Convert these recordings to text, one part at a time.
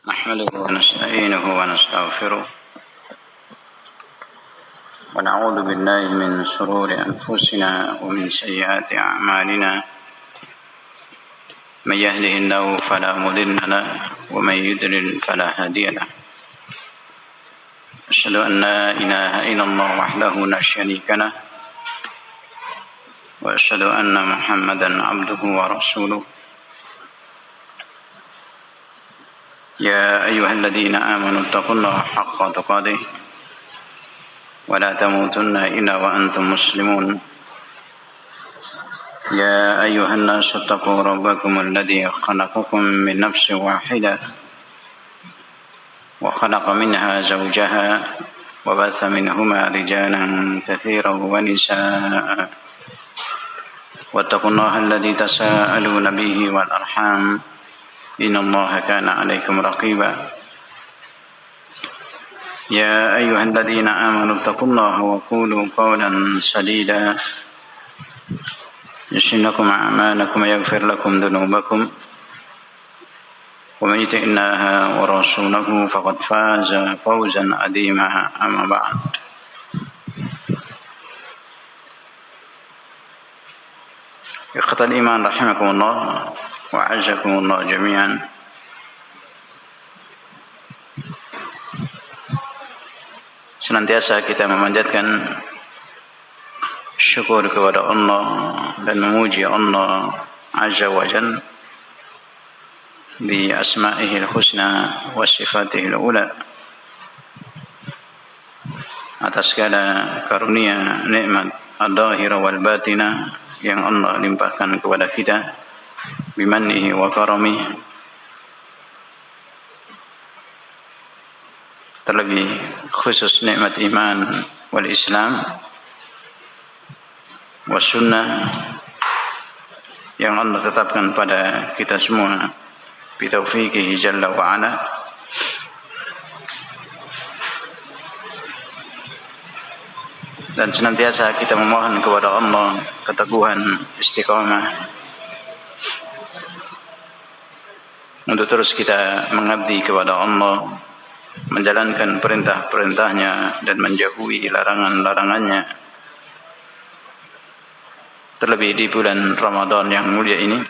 نحمده ونستعينه ونستغفره ونعوذ بالله من شرور أنفسنا ومن سيئات أعمالنا من يهده الله فلا مضل له ومن يضلل فلا هادي له أشهد أن لا إله إلا الله وحده لا شريك له وأشهد أن محمدا عبده ورسوله يا أيها الذين آمنوا اتقوا الله حق تقاته ولا تموتن إلا وأنتم مسلمون يا أيها الناس اتقوا ربكم الذي خلقكم من نفس واحدة وخلق منها زوجها وبث منهما رجالا كثيرا ونساء واتقوا الله الذي تساءلون به والأرحام إن الله كان عليكم رقيبا يا أيها الذين آمنوا اتقوا الله وقولوا قولا سديدا يصلح لكم أعمالكم ويغفر لكم ذنوبكم ومن يطع الله ورسوله فقد فاز فوزا عظيما أما بعد إخوة الإيمان رحمكم الله وأعزكم الله جميعا. Senantiasa kita memanjatkan syukur kepada Allah dan memuji Allah Azza wa Jalla bi asma'ihil husna wa sifatihil ula atas segala karunia nikmat al-zahira wal batina yang Allah limpahkan kepada kita bimannihi wa karamihi, terlebih khusus nikmat iman wal Islam was sunnah yang Allah tetapkan pada kita semua bi taufiqihi jalla wa ala. Dan senantiasa kita memohon kepada Allah keteguhan istiqamah untuk terus kita mengabdi kepada Allah, menjalankan perintah-perintahnya dan menjauhi larangan-larangannya, terlebih di bulan Ramadan yang mulia ini,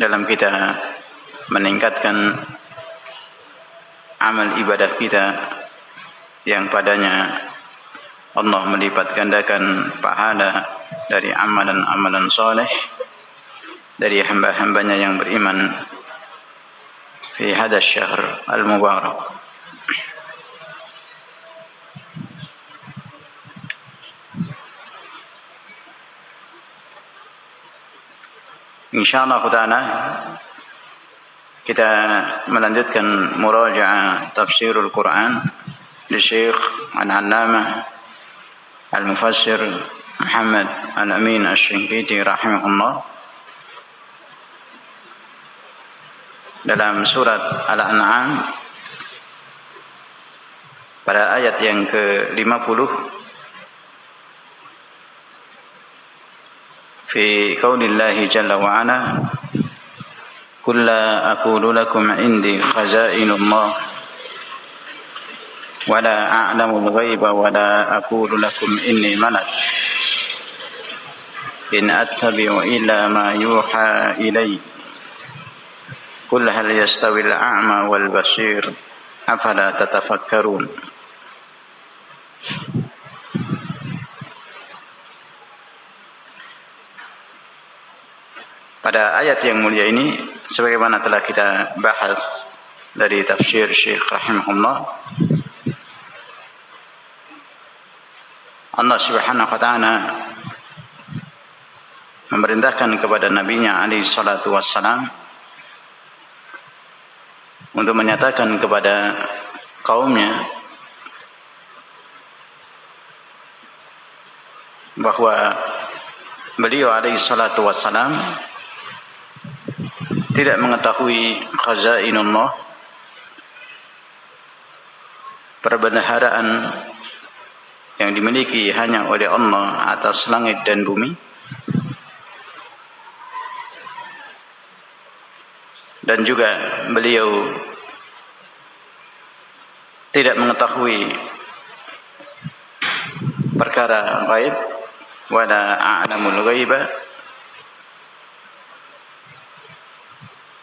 dalam kita meningkatkan amal ibadah kita yang padanya Allah melipat gandakan pahala dari amalan-amalan soleh dari hamba-hambanya yang beriman fi hadzal syahr al-mubarak. Insyaallah taala kita melanjutkan murajaah tafsirul Quran di Syekh Al-Allamah Al-Mufassir Muhammad Al-Amin Asy-Syinkiti rahimahullah dalam surat Al-An'am pada ayat yang ke-50 fi qaulillahi jalla wa ala قل لا أقول لكم عندي خزائن الله ولا أعلم الغيب ولا أقول لكم إني ملك إن أتبع إلا ما يوحى إلي قل هل يستوي الأعمى والبصير أفلا تتفكرون. Pada ayat yang mulia ini, sebagaimana telah kita bahas dari tafsir Syekh rahimahullah, Allah Subhanahu wa taala memerintahkan kepada nabinya alaihi salatu wassalam untuk menyatakan kepada kaumnya bahwa beliau alaihi salatu wassalam tidak mengetahui khazainullah, perbendaharaan yang dimiliki hanya oleh Allah atas langit dan bumi, dan juga beliau tidak mengetahui perkara gaib, wala a'lamul ghaiba,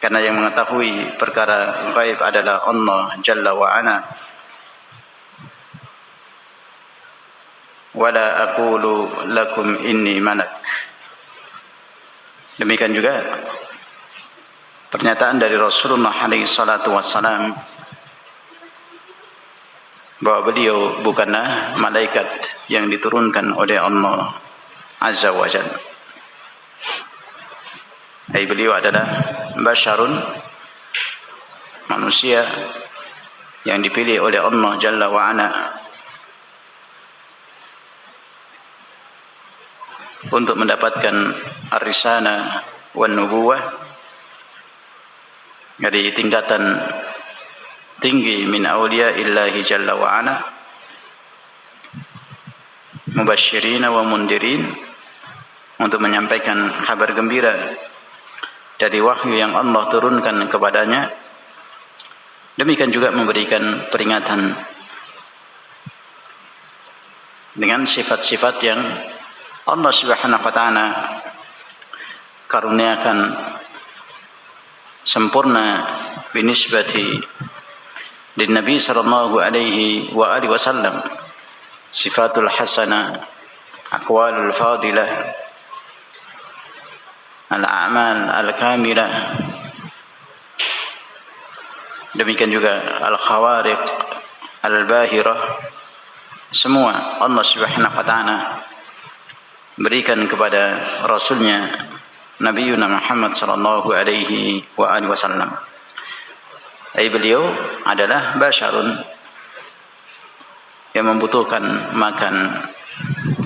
karena yang mengetahui perkara gaib adalah Allah Jalla wa Ala. Wala aqulu lakum inni malak. Demikian juga pernyataan dari Rasulullah alaihi salatu wassalam bahwa beliau bukanlah malaikat yang diturunkan oleh Allah Azza wa Jalla. Beliau adalah basyarun, manusia yang dipilih oleh Allah Jalla wa Ala untuk mendapatkan ar-risalah wan nubuwah dari tingkatan tinggi min awliya illahi Jalla wa Ala, mubasysyirin wa mundirin, untuk menyampaikan kabar gembira dari wahyu yang Allah turunkan kepadanya. Demikian juga memberikan peringatan dengan sifat-sifat yang Allah Subhanahu wa taala karuniakan sempurna binisbati lin Nabi sallallahu alaihi wa alihi wasallam, sifatul hasanah, aqwalul fadilah, al-a'mal al-kamilah, demikian juga al-khawariq al-bahirah. Semua Allah Subhanahu wa taala berikan kepada Rasulnya Nabiuna Muhammad sallallahu alaihi wa alihi wasallam. Beliau adalah basyarun yang membutuhkan makan,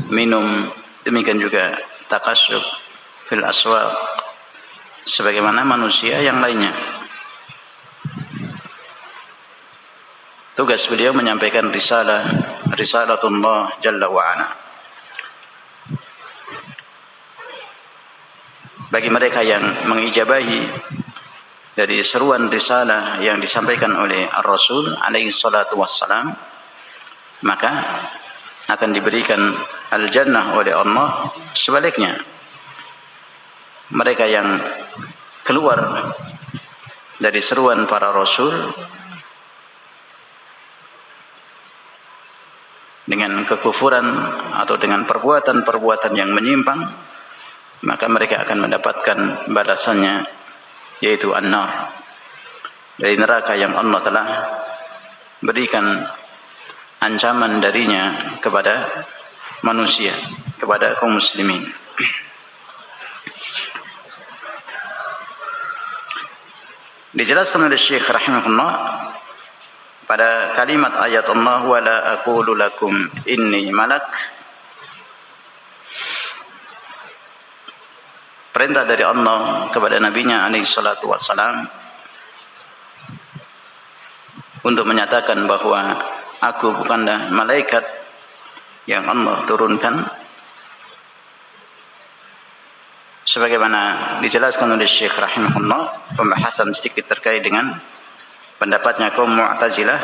minum, demikian juga takasyuf fil aswaq sebagaimana manusia yang lainnya. Tugas beliau menyampaikan risalatullah Jalla wa Ala. Bagi mereka yang mengijabahi dari seruan risalah yang disampaikan oleh Ar-Rasul alaihi salatu wassalam, maka akan diberikan al-jannah oleh Allah. Sebaliknya, mereka yang keluar dari seruan para Rasul dengan kekufuran atau dengan perbuatan-perbuatan yang menyimpang, maka mereka akan mendapatkan balasannya, yaitu an-nar, dari neraka yang Allah telah berikan ancaman darinya kepada manusia, kepada kaum muslimin. Dijelaskan oleh Syekh rahimahullah pada kalimat ayat Allah, wala aqulu lakum inni malak, perintah dari Allah kepada nabinya alaihi salatu wassalam untuk menyatakan bahwa aku bukanlah malaikat yang Allah turunkan, sebagaimana dijelaskan oleh Syekh rahimahullah. Pembahasan sedikit terkait dengan pendapatnya kaum Mu'tazilah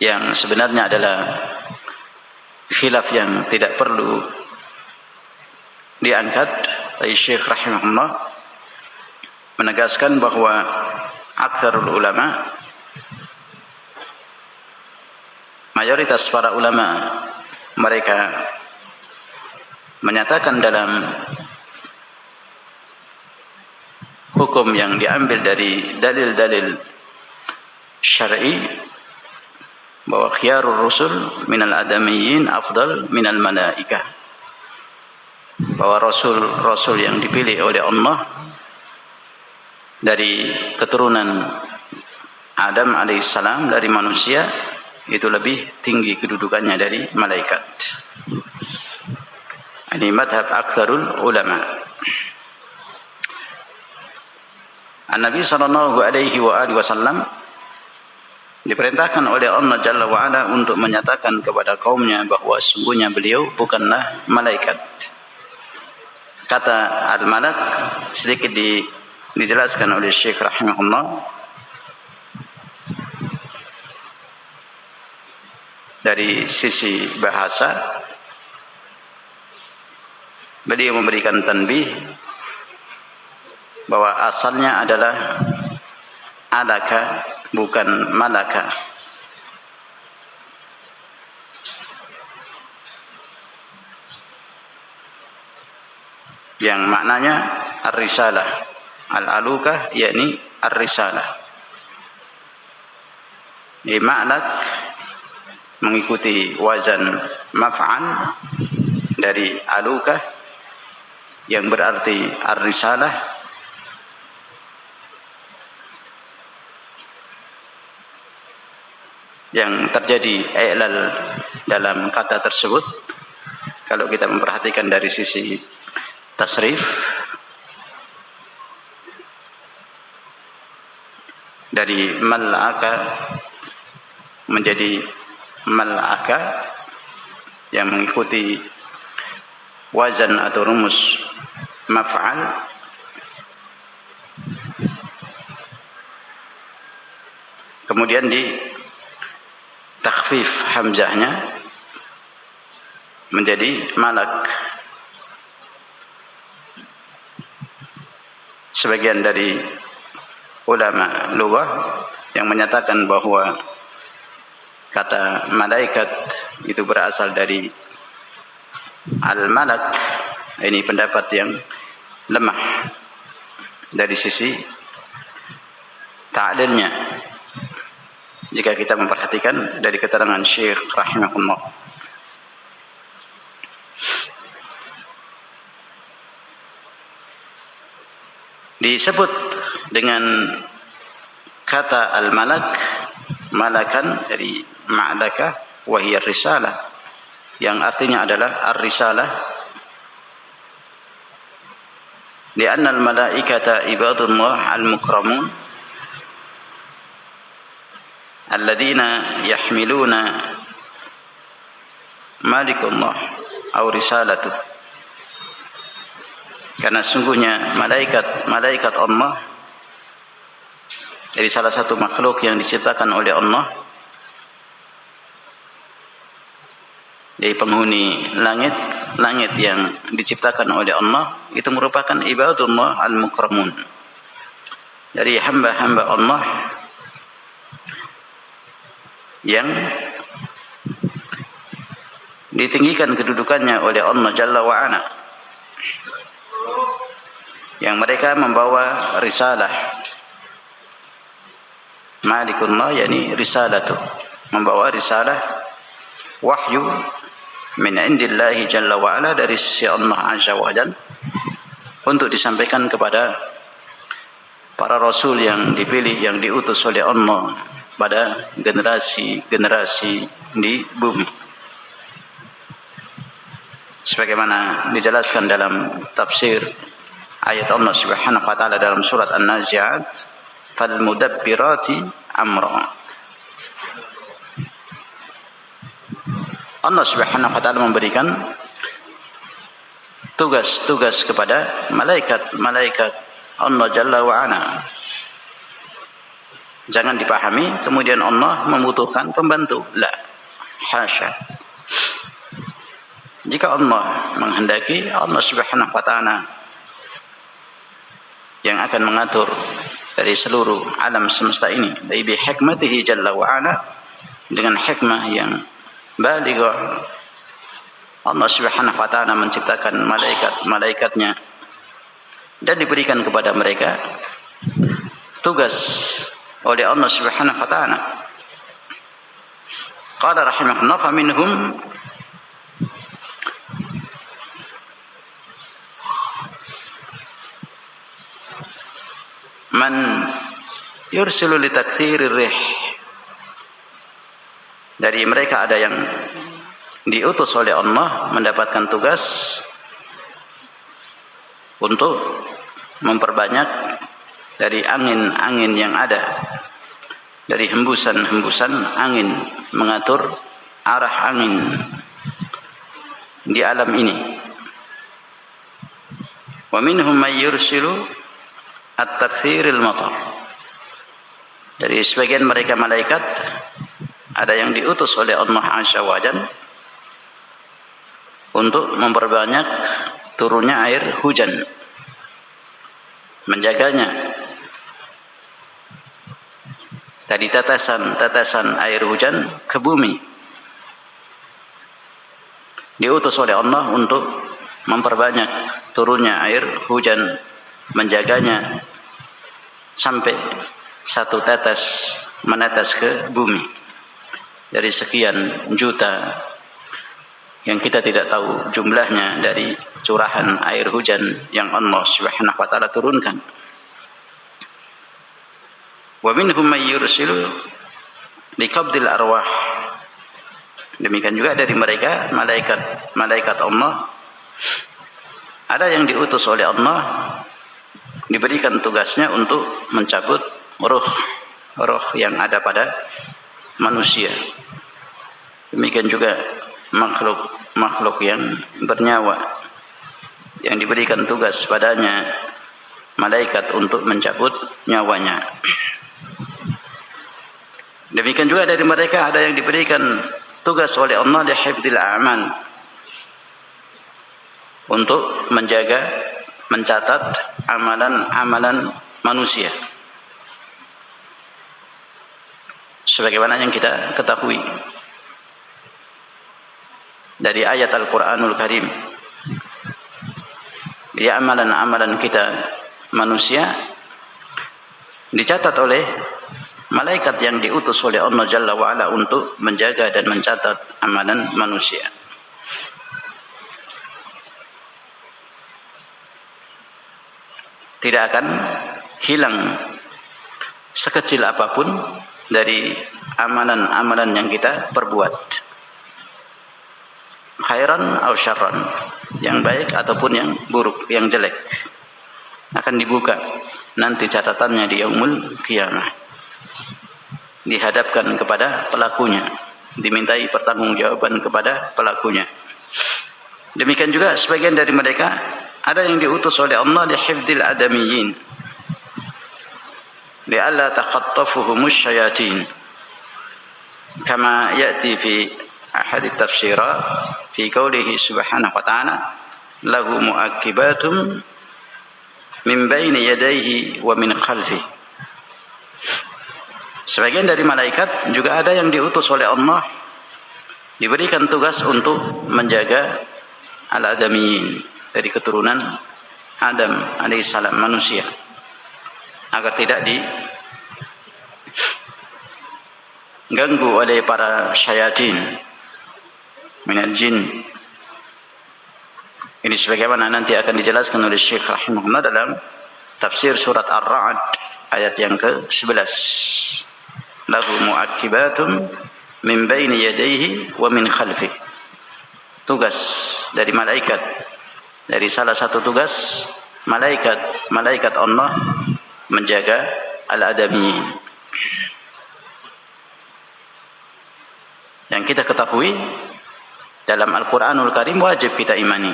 yang sebenarnya adalah khilaf yang tidak perlu diangkat. Tapi Syekh rahimahullah menegaskan bahwa aktsarul ulama, mayoritas para ulama, mereka menyatakan dalam hukum yang diambil dari dalil-dalil syar'i bahwa khiyarur rusul minal adamiyyin afdal minal malaikah, bahwa rasul-rasul yang dipilih oleh Allah dari keturunan Adam alaihissalam, dari manusia, itu lebih tinggi kedudukannya dari malaikat. Ini madhab aktsarul ulama. An-Nabi sallallahu alaihi wa alihi wasallam diperintahkan oleh Allah Jalla wa'ala untuk menyatakan kepada kaumnya bahwa sungguhnya beliau bukanlah malaikat. Kata al-malak sedikit dijelaskan oleh Syekh rahimahullah dari sisi bahasa. Beliau memberikan tanbih bahwa asalnya adalah alaka, bukan malaka. Yang maknanya ar-risalah. Al-alukah yakni ar-risalah. Malak mengikuti wazan maf'al dari alukah yang berarti ar-risalah, yang terjadi i'lal dalam kata tersebut kalau kita memperhatikan dari sisi tasrif. Dari mal'aka menjadi mal'aka yang mengikuti wazan atau rumus maf'al. Kemudian di takhfif hamzahnya menjadi malak. Sebagian dari ulama lughah yang menyatakan bahwa kata malaikat itu berasal dari al-malak. Ini pendapat yang lemah dari sisi ta'lilnya jika kita memperhatikan dari keterangan Syekh rahimahullah. Disebut dengan kata al-malak, malakan dari ma'laka wa hiya risalah, yang artinya adalah ar-risalah. Lianna al-malaikata ibadullah al-mukramun alladzina yahmiluna malikullah atau risalatuh. Karena sungguhnya malaikat Allah dari salah satu makhluk yang diciptakan oleh Allah, dari penghuni langit yang diciptakan oleh Allah, itu merupakan ibadullah al-mukramun, dari hamba-hamba Allah yang ditinggikan kedudukannya oleh Allah Jalla wa'ala, yang mereka membawa risalah. Malikullah yakni risalatu, membawa risalah wahyu min indillahi Jalla wa'ala, dari sisi Allah Azza wa Jalla, untuk disampaikan kepada para rasul yang dipilih, yang diutus oleh Allah pada generasi-generasi di bumi. Sebagaimana dijelaskan dalam tafsir ayat Allah Subhanahu wa taala dalam surat An-Nazi'at, fal mudabbirati amra. Allah Subhanahu wa taala memberikan tugas-tugas kepada malaikat Allah Jalla wa Ala. Jangan dipahami kemudian Allah membutuhkan pembantu. La, hasya. Jika Allah menghendaki, Allah Subhanahu wa taala yang akan mengatur dari seluruh alam semesta ini, dari hikmatihi Jalla wa Ala, dengan hikmah yang balighah. Allah Subhanahu wa taala menciptakan malaikat-malaikatnya dan diberikan kepada mereka tugas oleh Allah Subhanahu wa taala. Qala rahimahullah, faminhum man yursilu li taktsirir rih. Dari mereka ada yang diutus oleh Allah mendapatkan tugas untuk memperbanyak dari angin-angin yang ada. dari hembusan-hembusan angin, mengatur arah angin di alam ini. Wa minhum may yursilu at-takthiril matar. Dari sebagian mereka malaikat ada yang diutus oleh Allah Azza wa Jalla untuk memperbanyak turunnya air hujan, menjaganya dari tetesan air hujan ke bumi. Diutus oleh Allah untuk memperbanyak turunnya air hujan, menjaganya sampai satu tetes menetes ke bumi dari sekian juta yang kita tidak tahu jumlahnya dari curahan air hujan yang Allah Subhanahu wa taala turunkan. Wa minhum may yursilu liqabdil arwah. Demikian juga dari mereka malaikat Allah ada yang diutus oleh Allah, diberikan tugasnya untuk mencabut roh yang ada pada manusia. Demikian juga makhluk yang bernyawa yang diberikan tugas padanya malaikat untuk mencabut nyawanya. Demikian juga dari mereka ada yang diberikan tugas oleh Allah di hifdzil a'mal, untuk menjaga, mencatat amalan-amalan manusia. Sebagaimana yang kita ketahui dari ayat Al-Quranul Karim, di amalan-amalan kita manusia dicatat oleh malaikat yang diutus oleh Allah Jalla wa'ala untuk menjaga dan mencatat amalan manusia. Tidak akan hilang sekecil apapun dari amalan-amalan yang kita perbuat, khairan atau syarran, yang baik ataupun yang buruk, yang jelek, akan dibuka nanti catatannya di yaumul qiyamah, dihadapkan kepada pelakunya, dimintai pertanggungjawaban kepada pelakunya. Demikian juga sebagian dari mereka ada yang diutus oleh Allah li hifdzil adamiyyin, li alla takhattafuhumus syayatin, kama ya'ti fi ahad at-tafsirat fi qoulihi subhanahu wa ta'ala lahu mu'aqibatum min baini yadayhi wa min khalfihi. Sebagian dari malaikat juga ada yang diutus oleh Allah, diberikan tugas untuk menjaga al-adamiyyin, dari keturunan Adam alaihissalam, manusia, agar tidak diganggu oleh para syayatin minal jin. Ini sebagaimana nanti akan dijelaskan oleh Syekh rahimahullah dalam tafsir surat Ar-Ra'd ayat yang ke-11. Lahu mu'aqibatum min baini yadayhi wa min khalfihi. Tugas dari malaikat, dari salah satu tugas malaikat Allah menjaga al-adamiyyin. Yang kita ketahui dalam Al-Quranul Karim wajib kita imani,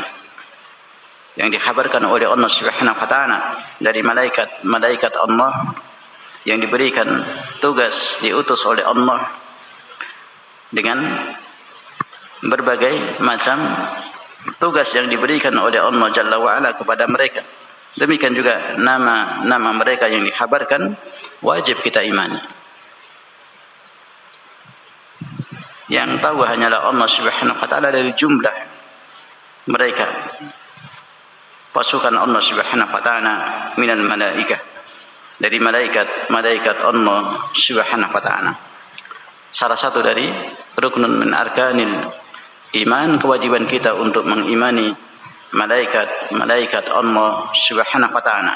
yang dikhabarkan oleh Allah Subhanahu wa ta'ala dari malaikat Allah yang diberikan tugas, diutus oleh Allah dengan berbagai macam tugas yang diberikan oleh Allah Jalla wa'ala kepada mereka. Demikian juga nama mereka yang dikhabarkan wajib kita imani. Yang tahu hanyalah Allah Subhanahu wa ta'ala dari jumlah mereka, pasukan Allah Subhanahu wa ta'ala minal malaikah, dari malaikat Allah Subhanahu wa ta'ala. Salah satu dari ruknun min arkanil iman, kewajiban kita untuk mengimani malaikat Allah Subhanahu wa ta'ala.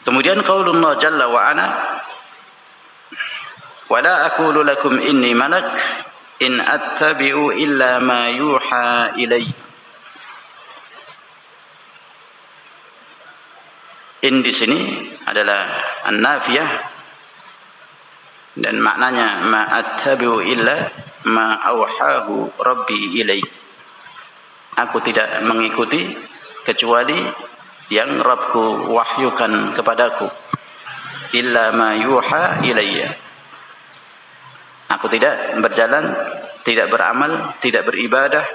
Kemudian qaulullah Jalla wa ala, wa la aqulu lakum inni malak in attabi'u illa ma yuha ilayya. In di sini adalah an-nafiyah dan maknanya ma attabi'u illa ma auhahu rabbi ilai. Aku tidak mengikuti kecuali yang Rabbku wahyukan kepadaku. Illa ma yuha ilayya. Aku tidak berjalan, tidak beramal, tidak beribadah,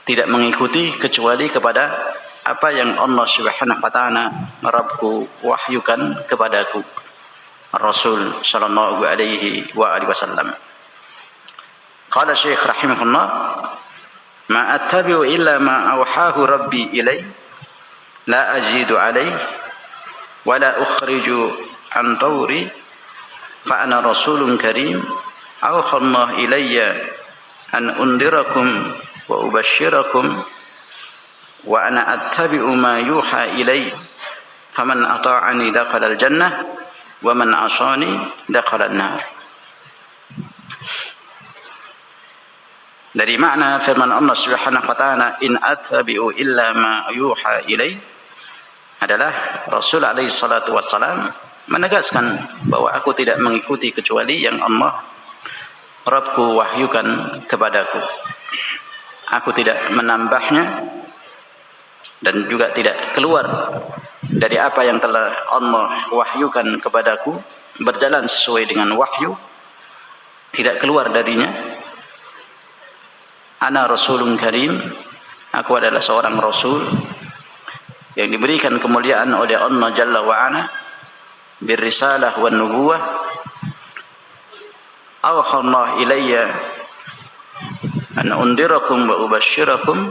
tidak mengikuti kecuali kepada apa yang Allah Subhanahu wa taala Rabbku wahyukan kepadaku. Rasul sallallahu alaihi wa alihi wasallam. Qala Syekh rahimahullah, ma attabi'u illa ma awhahu rabbi ilai, la azidu alaihi wa la ukhriju an tawri, fa ana rasulun karim awha Allah ilayya an undirakum wa ubashshirakum wa ana attabi'u ma yuha ilai, faman ata'ani dakhala al-jannah wa man asani dakhala an-nar. Dari makna firman Allah Subhanahu wa taala, in attabi'u illa ma yuha ilai, adalah Rasul alaihi salatu wassalam menegaskan bahwa aku tidak mengikuti kecuali yang Allah Rabbku wahyukan kepadaku. Aku tidak menambahnya dan juga tidak keluar dari apa yang telah Allah wahyukan kepadaku, berjalan sesuai dengan wahyu, tidak keluar darinya. Ana rasulun karim, aku adalah seorang rasul yang diberikan kemuliaan oleh Allah Jalla wa Ala birrisalah wan nubuwah. Awha Allah ilayya an undirakum wa ubashshirakum.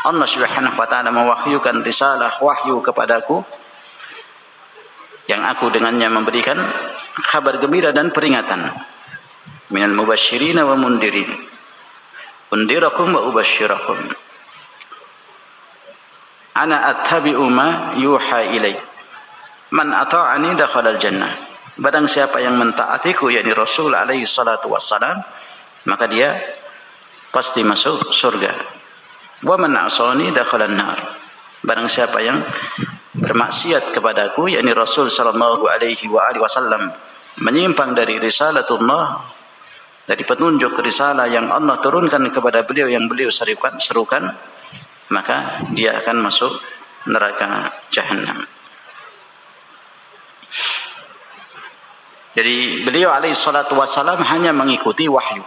Allah Subhanahu wa taala mewahyukan risalah wahyu kepadaku yang aku dengannya memberikan kabar gembira dan peringatan. Minal mubasysyirin wa mundirin. Undirakum wa ubashshirakum. Ana attabi'u ma yuha ilai. Man ata'ani dakhala al-jannah. Barang siapa yang mentaatiku, yakni Rasul alaihi salatu wassalam, maka dia pasti masuk surga. Wa man asani dakhala an-nar. Barang siapa yang bermaksiat kepadaku, yakni Rasul sallallahu alaihi wa alihi wasallam, menyimpang dari risalatullah, dari petunjuk risalah yang Allah turunkan kepada beliau yang beliau serukan, maka dia akan masuk neraka Jahannam. Jadi beliau alaihi salatu wassalam hanya mengikuti wahyu,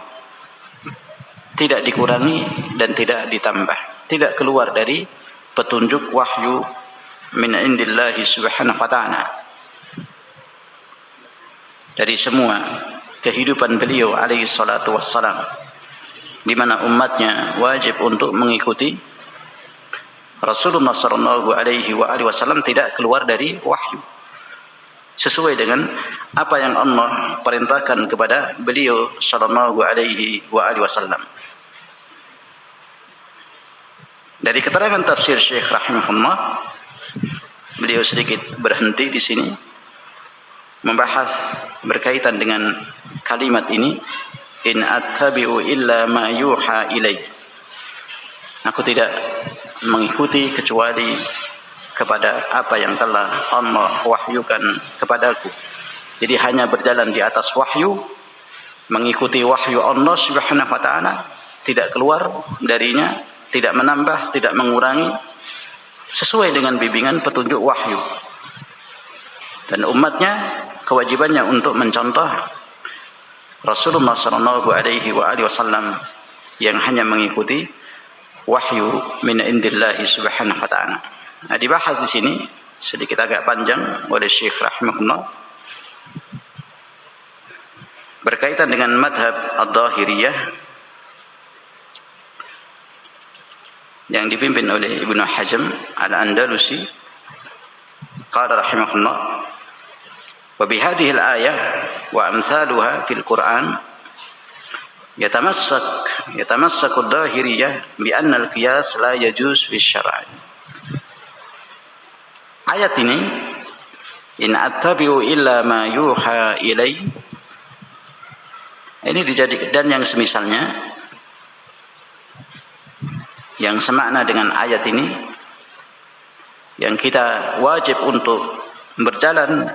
tidak dikurangi dan tidak ditambah, tidak keluar dari petunjuk wahyu min indillahi subhanahu wa ta'ala. Dari semua kehidupan beliau alaihi salatu wassalam, di mana umatnya wajib untuk mengikuti Rasulullah sallallahu alaihi wa alihi wasallam, tidak keluar dari wahyu, sesuai dengan apa yang Allah perintahkan kepada beliau sallallahu alaihi wa alihi wasallam. Dari keterangan tafsir Syekh rahimahullah, beliau sedikit berhenti di sini membahas berkaitan dengan kalimat ini, in attabi'u illa ma yuha ilai. Aku tidak mengikuti kecuali kepada apa yang telah Allah wahyukan kepadaku. Jadi hanya berjalan di atas wahyu, mengikuti wahyu Allah Subhanahu wa taala, tidak keluar darinya, tidak menambah, tidak mengurangi, sesuai dengan bimbingan petunjuk wahyu. Dan umatnya kewajibannya untuk mencontoh Rasulullah sallallahu alaihi wa alihi wasallam yang hanya mengikuti wahyu min indillahi subhanahu wa ta'ala. Nah, dibahas di sini sedikit agak panjang oleh Syekh rahimahullah berkaitan dengan madhab ad-Dhahiriyah yang dipimpin oleh Ibnu Hazm al-Andalusi. Qala rahimahullah, wa bihadhihi al-ayah wa amthaluha fil Qur'an yatamassaku ad-Dhahiriyah bi anna al-qiyas la yajuz fi syar'i. Ayat ini, in attabi'u illa ma yuha ilai, ini dijadikan, dan yang semisalnya yang semakna dengan ayat ini, yang kita wajib untuk berjalan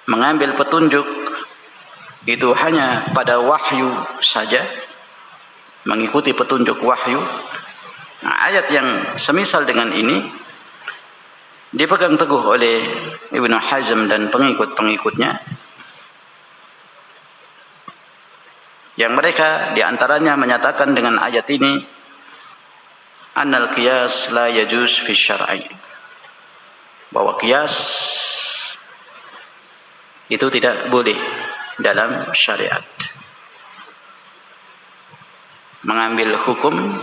mengambil petunjuk itu hanya pada wahyu saja, mengikuti petunjuk wahyu. Nah, ayat yang semisal dengan ini dipegang teguh oleh Ibnu Hazm dan pengikut-pengikutnya, yang mereka diantaranya menyatakan dengan ayat ini annal qiyas la yajuz fi syar'i, bahwa qiyas itu tidak boleh dalam syariat. Mengambil hukum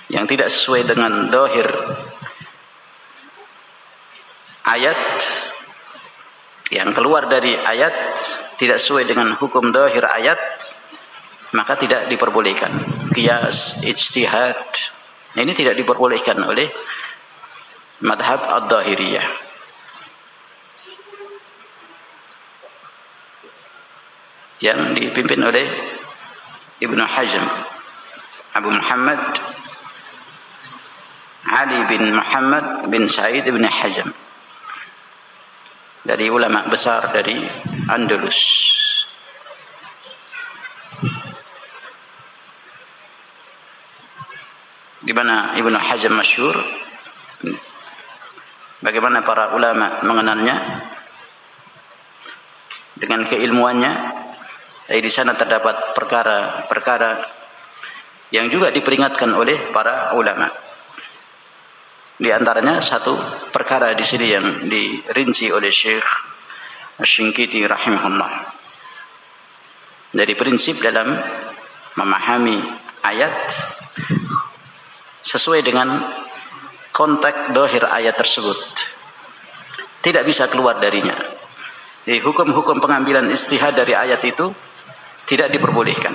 yang tidak sesuai dengan zahir ayat, yang keluar dari ayat tidak sesuai dengan hukum zahir ayat, maka tidak diperbolehkan. Qiyas, ijtihad, ini tidak diperbolehkan oleh madhab ad-dhahiriyah. Yang dipimpin oleh Ibnu Hazm, Abu Muhammad Ali bin Muhammad bin Sa'id bin Hazm, dari ulama besar dari Andalus. Di mana Ibnu Hazm masyhur, bagaimana para ulama mengenalnya dengan keilmuannya. Di sana terdapat perkara-perkara yang juga diperingatkan oleh para ulama. Di antaranya satu perkara di sini yang dirinci oleh Syekh Asy-Syinkiti rahimahullah. Dari prinsip dalam memahami ayat sesuai dengan konteks zahir ayat tersebut, tidak bisa keluar darinya. Jadi hukum-hukum pengambilan ijtihad dari ayat itu tidak diperbolehkan.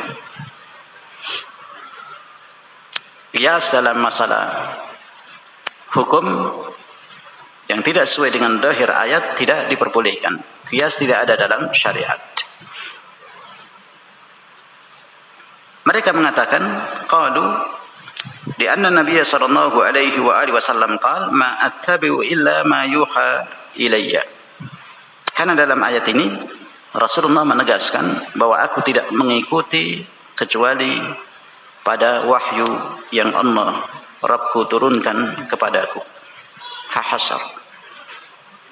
Qiyas dalam masalah hukum yang tidak sesuai dengan zahir ayat tidak diperbolehkan. Qiyas tidak ada dalam syariat. Mereka mengatakan qalu di anna Nabiy sallallahu alaihi wa alihi wasallam qala ma attabi'u illa ma yuha ilayya. Karena dalam ayat ini Rasulullah menegaskan bahwa aku tidak mengikuti kecuali pada wahyu yang Allah Rabbku turunkan kepadaku. Fahasar,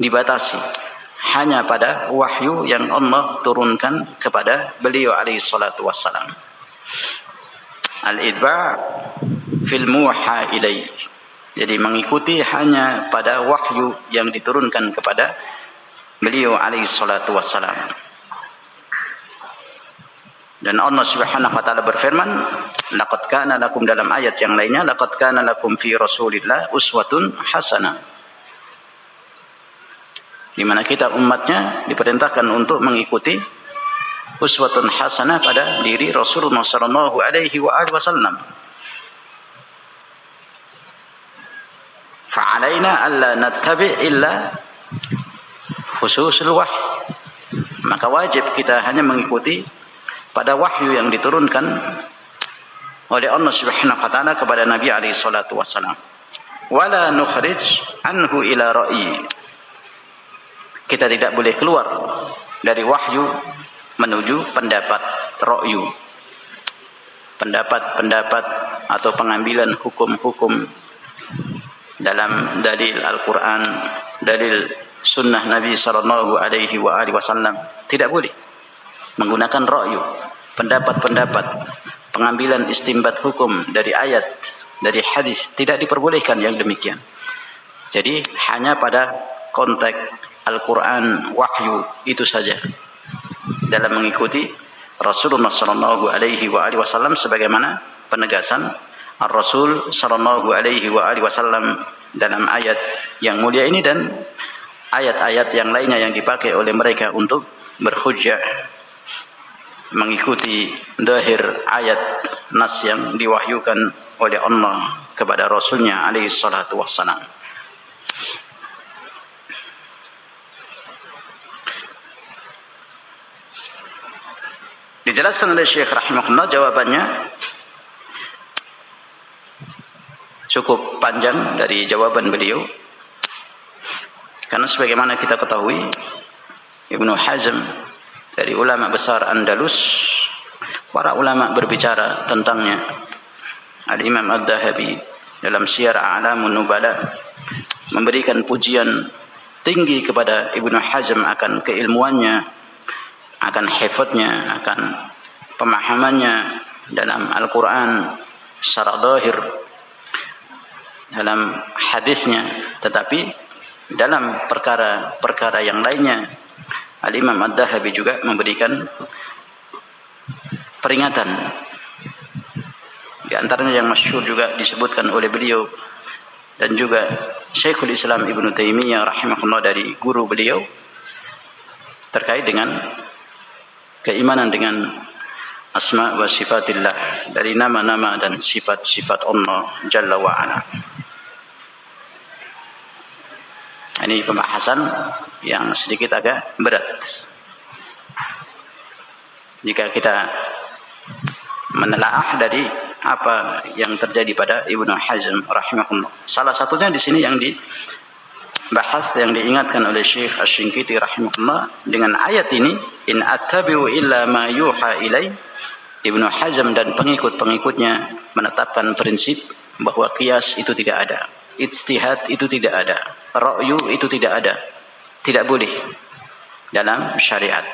dibatasi hanya pada wahyu yang Allah turunkan kepada beliau alaihi salatu wassalam. Al-idba' fil muha ilaihi, jadi mengikuti hanya pada wahyu yang diturunkan kepada beliau alaihi salatu wassalam. Dan Allah Subhanahu wa taala berfirman, laqad kana lakum, dalam ayat yang lainnya, laqad kana lakum fi Rasulillah uswatun hasanah, di mana kita umatnya diperintahkan untuk mengikuti uswatun hasanah pada diri Rasulullah sallallahu alaihi wa alihi wasallam. Fa alaina alla nattabi' illa khususul wahyi, maka wajib kita hanya mengikuti pada wahyu yang diturunkan oleh Allah Subhanahu wa taala kepada Nabi alaihi salatu wasallam. Wala nukhrij anhu ila ra'yi, kita tidak boleh keluar dari wahyu menuju pendapat ra'yu, pendapat-pendapat atau pengambilan hukum-hukum dalam dalil Al-Quran, dalil sunnah Nabi sallallahu alaihi wa alihi wasallam. Tidak boleh menggunakan ra'yu, pendapat-pendapat, pengambilan istimbat hukum dari ayat, dari hadis, tidak diperbolehkan yang demikian. Jadi hanya pada konteks Al-Quran, wahyu, itu saja dalam mengikuti Rasulullah sallallahu alaihi wa alihi wasallam, sebagaimana penegasan Ar-Rasul sallallahu alaihi wa alihi wasallam dalam ayat yang mulia ini dan ayat-ayat yang lainnya yang dipakai oleh mereka untuk berhujjah mengikuti zahir ayat nas yang diwahyukan oleh Allah kepada Rasulnya alaihi salatu wassalam. Dijelaskan oleh Syekh rahimahullah, jawabannya cukup panjang dari jawaban beliau. Karena sebagaimana kita ketahui, Ibnu Hazm dari ulama besar Andalus, para ulama berbicara tentangnya. Al-Imam Ad-Dhahabi dalam Syiar A'lamun Nubala memberikan pujian tinggi kepada Ibnu Hazm akan keilmuannya, akan hifadznya, akan pemahamannya dalam Al-Quran secara zahir, dalam hadisnya. Tetapi dalam perkara-perkara yang lainnya, Al-Imam Ad-Dhahabi juga memberikan peringatan. Di antaranya yang masyhur juga disebutkan oleh beliau dan juga Syekhul Islam Ibnu Taimiyah rahimahullah dari guru beliau terkait dengan keimanan dengan asma wa sifatillah, dari nama-nama dan sifat-sifat Allah Jalla wa Ala. Ini pembahasan yang sedikit agak berat. Jika kita menelaah dari apa yang terjadi pada Ibnu Hazm rahimahullah. Salah satunya di sini yang dibahas, yang diingatkan oleh Syekh Asy-Shinqiti rahimahullah dengan ayat ini, in attabi'u illa ma yuha ilai. Ibnu Hazm dan pengikut-pengikutnya menetapkan prinsip bahwa qiyas itu tidak ada, ijtihad itu tidak ada, ra'yu itu tidak ada, tidak boleh dalam syariat,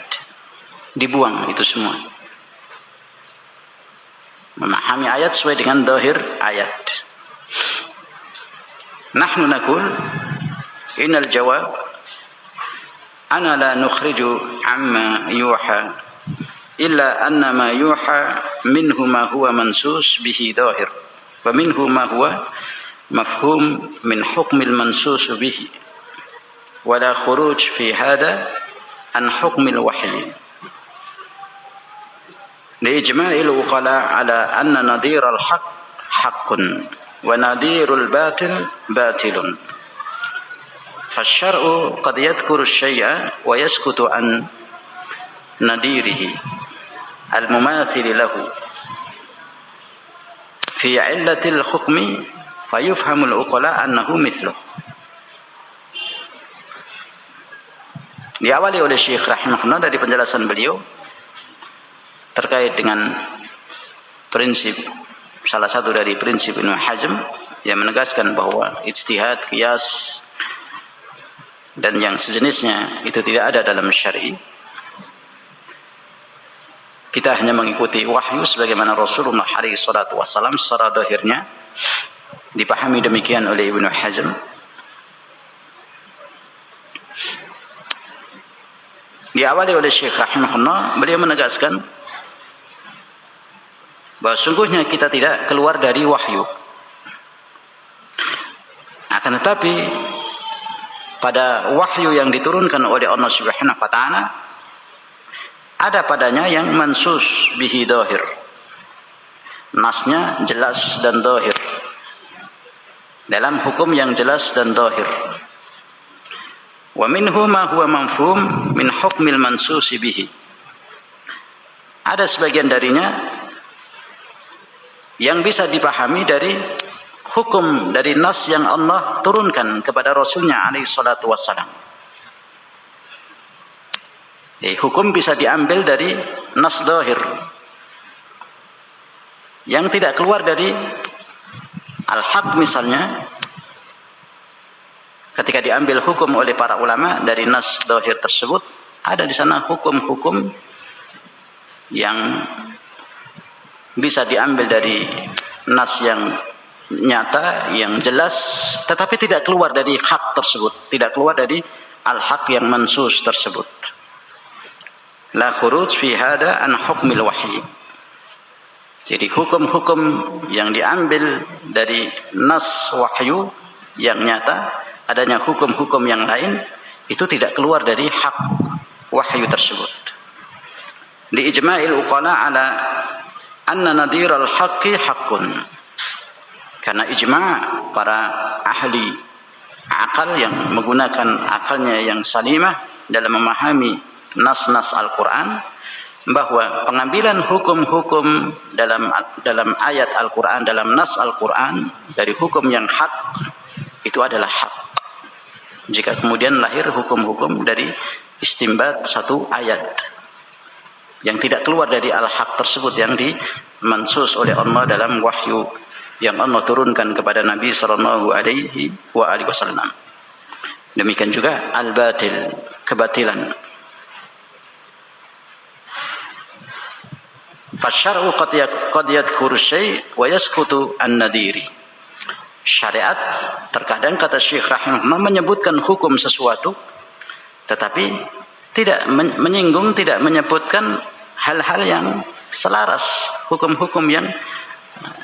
dibuang itu semua. Memahami ayat sesuai dengan zahir ayat. Nahnu naqul innal jawab ana la nukhriju amma yuha illa anna ma yuha minhu ma huwa mansus bihi zahir wa minhu ma huwa mafhum min hukmil mansus bihi wa la khuruj fi hadha an hukmil wahyi. لإجماع العقلاء على أن نظير الحق حق ونظير الباطل باطل فالشرع قد يذكر الشيء ويسكت عن نظيره المماثل له في علة الحكم فيفهم العقلاء أنه مثله. Diawali oleh Syekh rahimahullah dari penjelasan beliau terkait dengan prinsip, salah satu dari prinsip Ibnu Hazm yang menegaskan bahwa ijtihad, qiyas dan yang sejenisnya itu tidak ada dalam syar'i. Kita hanya mengikuti wahyu sebagaimana Rasulullah alaihi salatu wasallam secara zahirnya dipahami demikian oleh Ibnu Hazm. Diawali oleh Syekh rahimahullah, beliau menegaskan bahwa sungguhnya kita tidak keluar dari wahyu. Akan tetapi pada wahyu yang diturunkan oleh Allah Subhanahu wa taala ada padanya yang mansus bihi dhahir. Nasnya jelas dan dhahir. Dalam hukum yang jelas dan dhahir. Wa minhu ma huwa mafhum min hukmil mansus bihi. Ada sebagian darinya yang bisa dipahami dari hukum dari nas yang Allah turunkan kepada Rasulnya alaihi salatu wassalam. Hukum bisa diambil dari nas zahir yang tidak keluar dari al-haq. Misalnya ketika diambil hukum oleh para ulama dari nas zahir tersebut, ada di sana hukum-hukum yang bisa diambil dari nas yang nyata, yang jelas, tetapi tidak keluar dari hak tersebut, tidak keluar dari al-haq yang mansus tersebut. La khuruj fi hada an hukmil wahyi. Jadi hukum-hukum yang diambil dari nas wahyu yang nyata, adanya hukum-hukum yang lain, itu tidak keluar dari hak wahyu tersebut. Li ijma'il uqala ala anna nadhiral haqqi haqqun. Karena ijma' para ahli akal yang menggunakan akalnya yang salimah dalam memahami nas-nas Al-Quran, bahwa pengambilan hukum-hukum dalam ayat Al-Quran, dalam nas Al-Quran dari hukum yang hak, itu adalah hak. jika kemudian lahir hukum-hukum dari istimbat satu ayat yang tidak keluar dari al-haq tersebut yang dimansus oleh Allah dalam wahyu yang Allah turunkan kepada Nabi sallallahu alaihi wasallam. Demikian juga al-batil, kebatilan. Fasyar'u qad yadhkuru syai' wa yasqutu an-nadiri. Syariat terkadang kata Syekh rahimahullah menyebutkan hukum sesuatu tetapi tidak menyinggung, tidak menyebutkan hal-hal yang selaras, hukum-hukum yang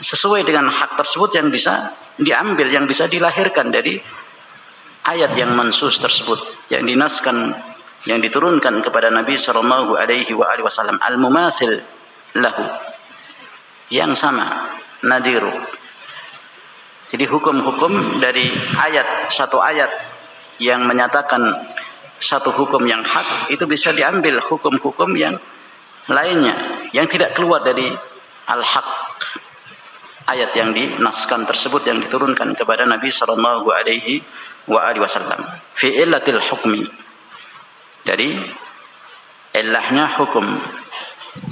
sesuai dengan hak tersebut yang bisa diambil, yang bisa dilahirkan dari ayat yang mansus tersebut, yang dinaskan, yang diturunkan kepada Nabi sallallahu alaihi wasallam, al-mumatsil lahu, yang sama, nadiru. Jadi hukum-hukum dari ayat, satu ayat yang menyatakan satu hukum yang hak, itu bisa diambil hukum-hukum yang lainnya yang tidak keluar dari al-haq, ayat yang dinaskan tersebut yang diturunkan kepada Nabi sallallahu alaihi wasallam. Fi illatil hukmi, jadi illahnya hukum,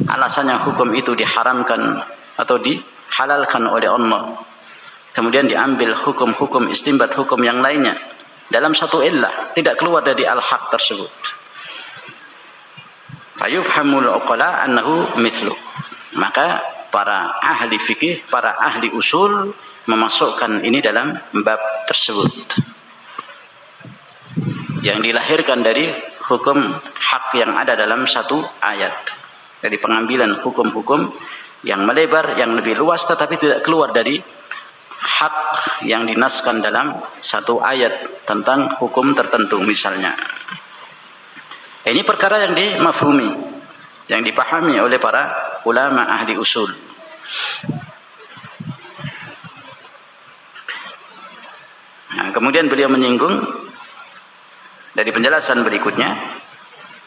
alasannya hukum itu diharamkan atau dihalalkan oleh Allah, kemudian diambil hukum-hukum istimbat hukum yang lainnya dalam satu illah, tidak keluar dari al-haq tersebut. Fayufhamul uqala annahu mithlu. Maka para ahli fikih, para ahli usul memasukkan ini dalam bab tersebut yang dilahirkan dari hukum hak yang ada dalam satu ayat, dari pengambilan hukum-hukum yang melebar, yang lebih luas tetapi tidak keluar dari hak yang dinaskan dalam satu ayat tentang hukum tertentu misalnya. Ini perkara yang dimafhumi, yang dipahami oleh para ulama ahli usul. Nah, kemudian beliau menyinggung dari penjelasan berikutnya,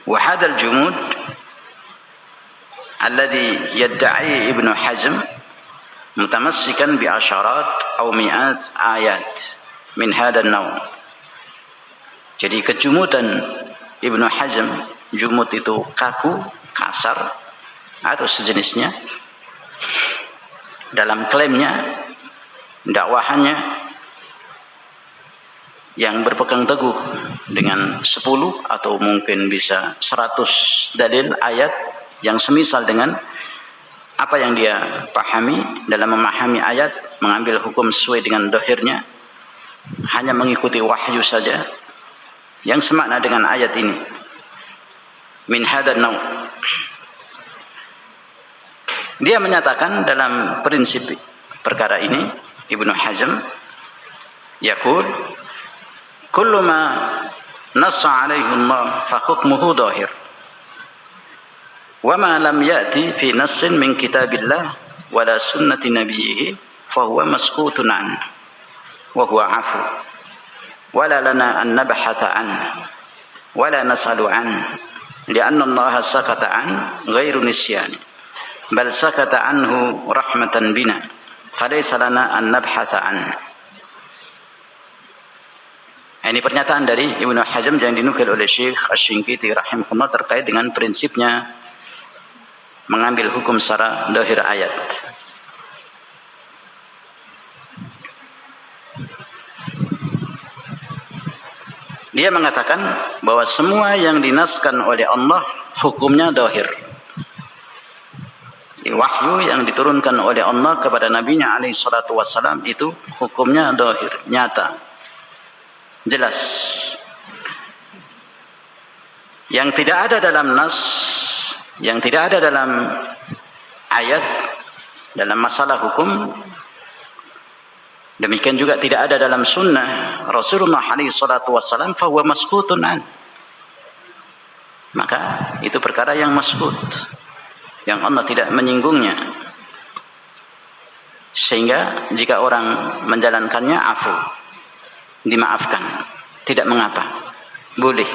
wa hadzal jumud alladhi yadda'i Ibnu Hazm mutamassikan bi asharat aw mi'at ayat min hadzal naw. Jadi kejumudan Ibnu Hazm, jumud itu kaku, kasar atau sejenisnya, dalam klaimnya, dakwahannya yang berpegang teguh dengan 10 atau mungkin bisa 100 dalil ayat yang semisal dengan apa yang dia pahami dalam memahami ayat, mengambil hukum sesuai dengan dohirnya, hanya mengikuti wahyu saja yang semakna dengan ayat ini. Min hadan naw. Dia menyatakan dalam prinsip perkara ini, Ibnu Hazm yaqul kullu ma nassa alaihi Allah fa hukmuhu dhahir wa ma lam ya'ti fi nassin min kitabillah wala sunnati nabiyhi fa huwa masqutun an wa huwa afu wala lana an nabhatha an wala nas'alu an li'anna Allah sakata an ghairu nisyan bal sakata anhu rahmatan bina falaysa lana an nabhatha an. Ini pernyataan dari Ibnu Hazm yang dinukil oleh Syekh Asy-Shinqiti rahimahullah terkait dengan prinsipnya mengambil hukum secara zahir ayat. Dia mengatakan bahwa semua yang dinaskan oleh Allah hukumnya zahir. Wahyu yang diturunkan oleh Allah kepada Nabi-Nya alaihi salatu wassalam itu hukumnya zahir, nyata, jelas. Yang tidak ada dalam nas, yang tidak ada dalam ayat, dalam masalah hukum, demikian juga tidak ada dalam sunnah Rasulullah alaihi salatu wassalam, fahuwa maskutun an. Maka itu perkara yang maskut, yang Allah tidak menyinggungnya, sehingga jika orang menjalankannya afu, dimaafkan, tidak mengapa, boleh.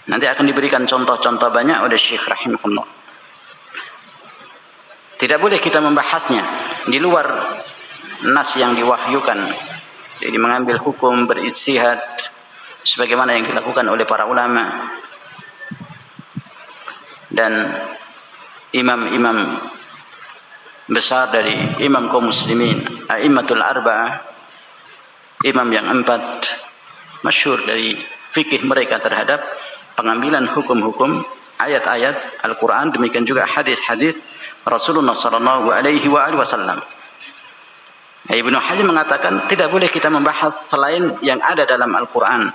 Nanti akan diberikan contoh-contoh banyak oleh Syekh rahimahullah. Tidak boleh kita membahasnya di luar nas yang diwahyukan Jadi mengambil hukum, berijtihad sebagaimana yang dilakukan oleh para ulama dan imam-imam besar dari imam kaum muslimin, a'immatul arba'ah, imam yang 4 masyhur dari fikih mereka terhadap pengambilan hukum-hukum ayat-ayat Al-Quran, demikian juga hadis-hadis Rasulullah sallallahu alaihi wasallam. Ibnu Hazm mengatakan tidak boleh kita membahas selain yang ada dalam Al-Quran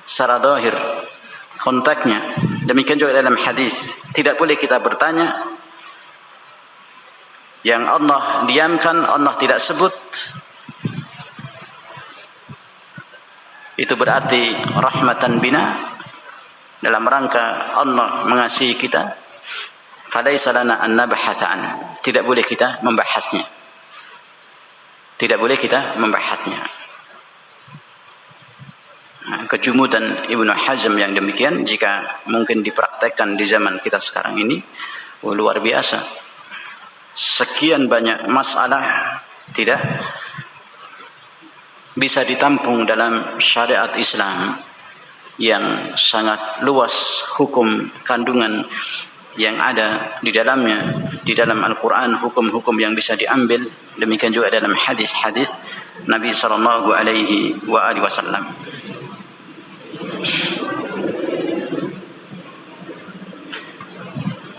secara zahir konteksnya, demikian juga dalam hadis. Tidak boleh kita bertanya yang Allah diamkan, Allah tidak sebut, itu berarti rahmatan bina, dalam rangka Allah mengasihi kita. Falaisa lana an nabhatha an, tidak boleh kita membahasnya, tidak boleh kita membahasnya. Kejumudan Ibnu Hazm yang demikian jika mungkin dipraktekkan di zaman kita sekarang ini, luar biasa. Sekian banyak masalah tidak bisa ditampung dalam syariat Islam yang sangat luas hukum kandungan yang ada di dalamnya, di dalam Al-Quran, hukum-hukum yang bisa diambil, demikian juga dalam hadis-hadis Nabi sallallahu alaihi wasallam.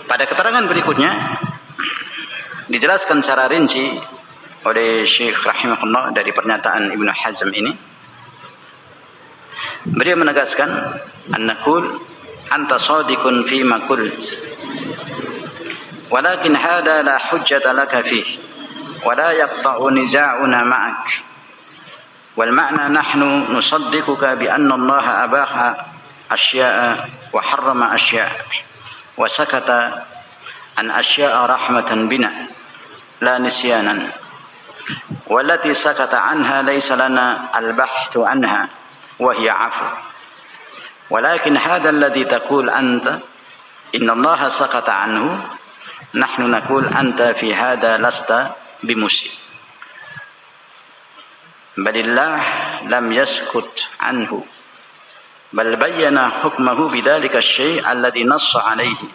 Pada keterangan berikutnya dijelaskan secara rinci oleh Syekh rahimahullah dari pernyataan Ibnu Hazm ini. Beliau menegaskan, an-naqul anta shadiqun fi ma qult, walakin hada la hujjata laka fihi wa la yaqta'u niza'una ma'ak. Wal ma'na nahnu nusaddiquka bi anna Allah abaha asya'a wa harrama asya'a wa sakata an asya'a rahmatan bina la nisyanan, wallati sakata anha laysa lana al-bahthu anha wa hiya 'afu. Walakin hadha alladhi taqul anta inna Allah sakata anhu, nahnu naqul anta fi hadha lasta bimusib. Balillah lam yaskut anhu bal bayyana hukmahu bidzalika asy-syai' alladhi nassa 'alaihi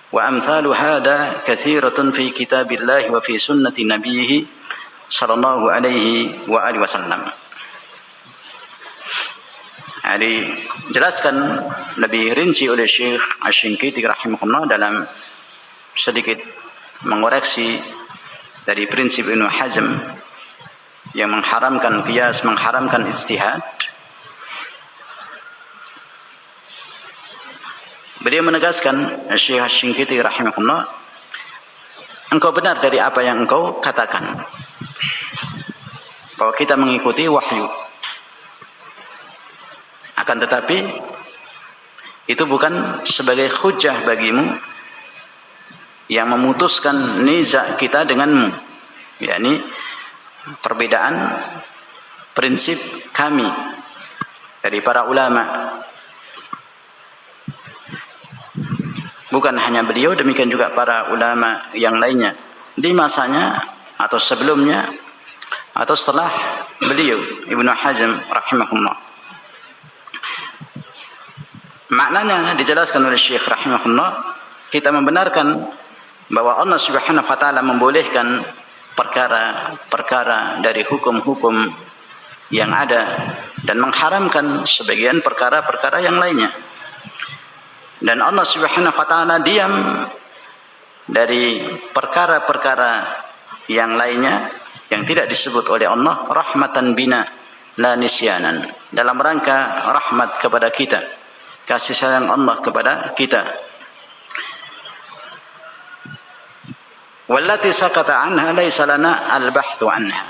wa amthalu hadha katsiratun fi kitabillah wa fi sunnati nabiyhi sallallahu alaihi wasallam. Dijelaskan lebih rinci oleh Syekh Asy-Shinqiti rahimahullah dalam sedikit mengoreksi dari prinsip Ibnu Hazm yang mengharamkan qiyas, mengharamkan ijtihad. Beliau menegaskan, Syekh Asy-Shinqiti rahimahullah, engkau benar dari apa yang engkau katakan, bahwa kita mengikuti wahyu. Akan tetapi itu bukan sebagai hujjah bagimu yang memutuskan niza kita denganmu, yakni perbedaan prinsip kami dari para ulama. Bukan hanya beliau, demikian juga para ulama yang lainnya di masanya atau sebelumnya atau setelah beliau Ibnu Hazm rahimahullah. Maknanya dijelaskan oleh Syekh rahimahullah, kita membenarkan bahwa Allah Subhanahu wa taala membolehkan perkara-perkara dari hukum-hukum yang ada dan mengharamkan sebagian perkara-perkara yang lainnya. Dan Allah Subhanahu wa taala diam dari perkara-perkara yang lainnya yang tidak disebut oleh Allah, rahmatan bina la nisyanan, dalam rangka rahmat kepada kita, kasih sayang Allah kepada kita. Wallati sakata anha laysa lana al-bahthu anha.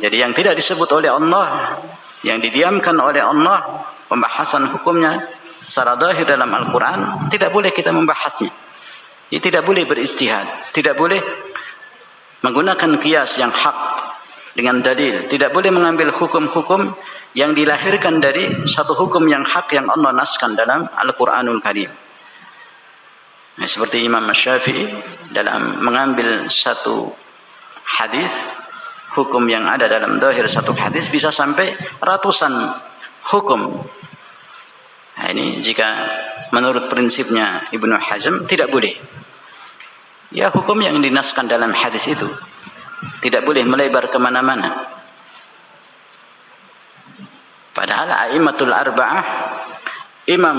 Jadi yang tidak disebut oleh Allah, yang didiamkan oleh Allah pembahasan hukumnya secara zahir dalam Al-Quran, tidak boleh kita membahasnya. Jadi tidak boleh berijtihad, tidak boleh menggunakan qiyas yang hak dengan dalil, tidak boleh mengambil hukum-hukum yang dilahirkan dari satu hukum yang hak yang Allah naskan dalam Al-Quranul Karim. Seperti Imam Syafi'i dalam mengambil satu hadis, hukum yang ada dalam zahir satu hadis bisa sampai ratusan hukum. Nah, ini jika menurut prinsipnya Ibnu Hazm tidak boleh. Ya, hukum yang dinaskan dalam hadis itu tidak boleh melebar kemana-mana. Padahal a'immatul arba'ah, imam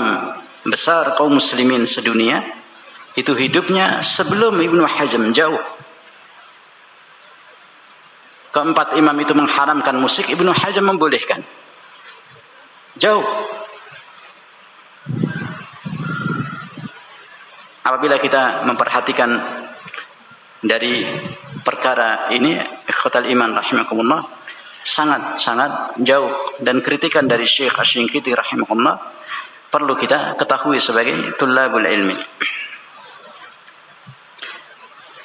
besar kaum muslimin sedunia, itu hidupnya sebelum Ibnu Hazm jauh. Keempat imam itu mengharamkan musik, Ibnu Hazm membolehkan. Jauh. Apabila kita memperhatikan dari perkara ini, ikhwatal iman rahimakumullah, sangat-sangat jauh, dan kritikan dari Syekh Asy-Syinkiti rahimahullah perlu kita ketahui sebagai tullabul ilmi.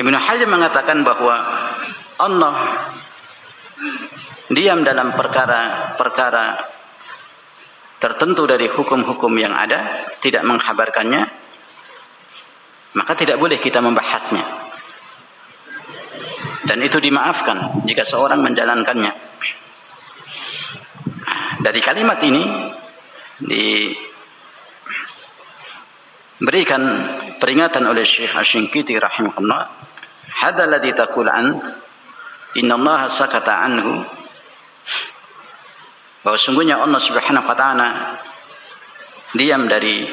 Ibnu Hazm mengatakan bahwa Allah diam dalam perkara-perkara tertentu dari hukum-hukum yang ada, tidak mengkhabarkannya, maka tidak boleh kita membahasnya. Dan itu dimaafkan jika seorang menjalankannya. Dari kalimat ini diberikan peringatan oleh Syekh Asy-Syinkiti rahimahullah, hadzal ladzi taqul ant innallaha sakata anhu, bahwa sungguhnya Allah Subhanahu wa taala diam dari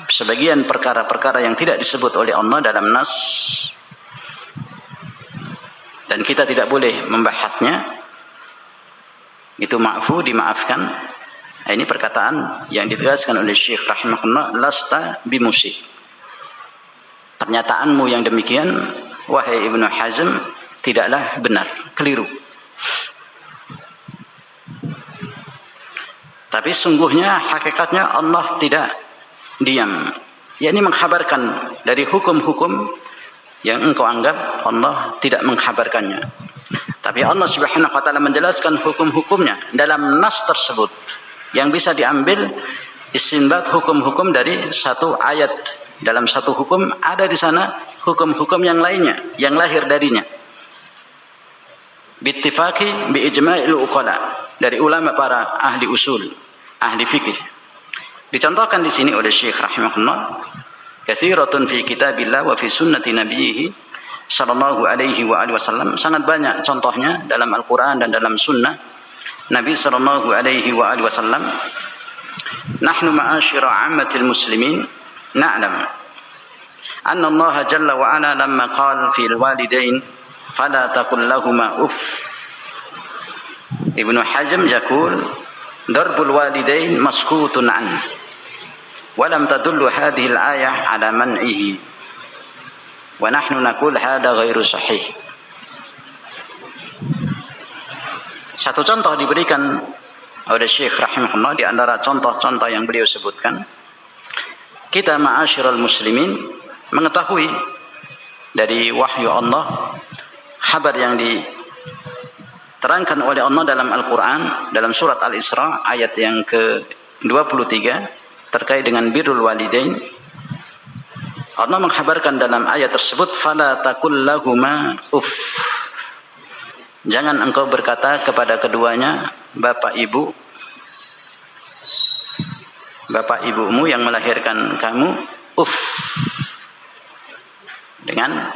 sebagian perkara-perkara yang tidak disebut oleh Allah dalam nas, dan kita tidak boleh membahasnya. Itu ma'fu, dimaafkan. Nah, ini perkataan yang ditegaskan oleh Syekh rahimahullah, lasta bimusih. Pernyataanmu yang demikian, wahai Ibnu Hazm, tidaklah benar, keliru. Tapi sungguhnya hakikatnya Allah tidak diam, yakni mengkhabarkan dari hukum-hukum yang engkau anggap Allah tidak mengkhabarkannya. Tapi Allah Subhanahu wa taala menjelaskan hukum-hukumnya dalam nas tersebut, yang bisa diambil istinbat hukum-hukum dari satu ayat. Dalam satu hukum ada di sana hukum-hukum yang lainnya yang lahir darinya. Bittifaqi bi ijma'il uqala, dari ulama para ahli usul, ahli fikih. Dicontohkan di sini oleh Syekh rahimahullah, katsiratun fi kitabillah wa fi sunnati nabiyhi sallallahu alaihi wa alihi wasallam, sangat banyak contohnya dalam Al-Qur'an dan dalam sunnah Nabi sallallahu alaihi wa alihi wasallam. Nahnu ma'asyira 'ammatil muslimin na'lam anna Allah jalla wa ala lamma qala fil walidain fala taqul lahumā uff. Ibnu Hazm yaqul darbul walidain maskutun an wa lam tadullu hadhihi al-ayah ala man'ihi wa nahnu naqul hadha ghairu sahih. Satu contoh diberikan oleh Syekh rahimahullah di antara contoh-contoh yang beliau sebutkan. Kita ma'asyiral muslimin mengetahui dari wahyu Allah, kabar yang diterangkan oleh Allah dalam Al-Qur'an, dalam surat Al-Isra ayat yang ke-23 terkait dengan birrul walidain. Allah mengkhabarkan dalam ayat tersebut, fala taqul lahumā uff. Jangan engkau berkata kepada keduanya, bapak ibu, bapak ibumu yang melahirkan kamu, uff, dengan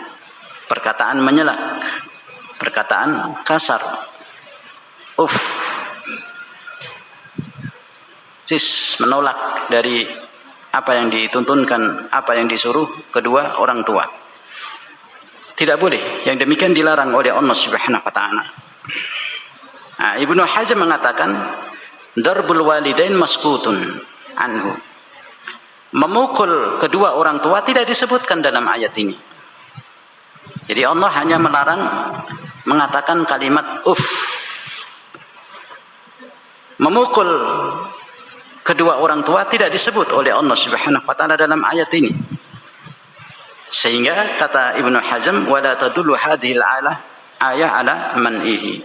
perkataan menyela, perkataan kasar, uff, cis, menolak dari apa yang dituntunkan, apa yang disuruh kedua orang tua. Tidak boleh, yang demikian dilarang oleh Allah Subhanahu wa taala. Nah, Ibnu Hazm mengatakan darbul walidain maskutun anhu. Memukul kedua orang tua tidak disebutkan dalam ayat ini. Jadi Allah hanya melarang mengatakan kalimat uff. Memukul kedua orang tua tidak disebut oleh Allah Subhanahu wa taala dalam ayat ini. Sehingga kata Ibnu Hazm, wala tadullu hadhil ayah ala man'ihi.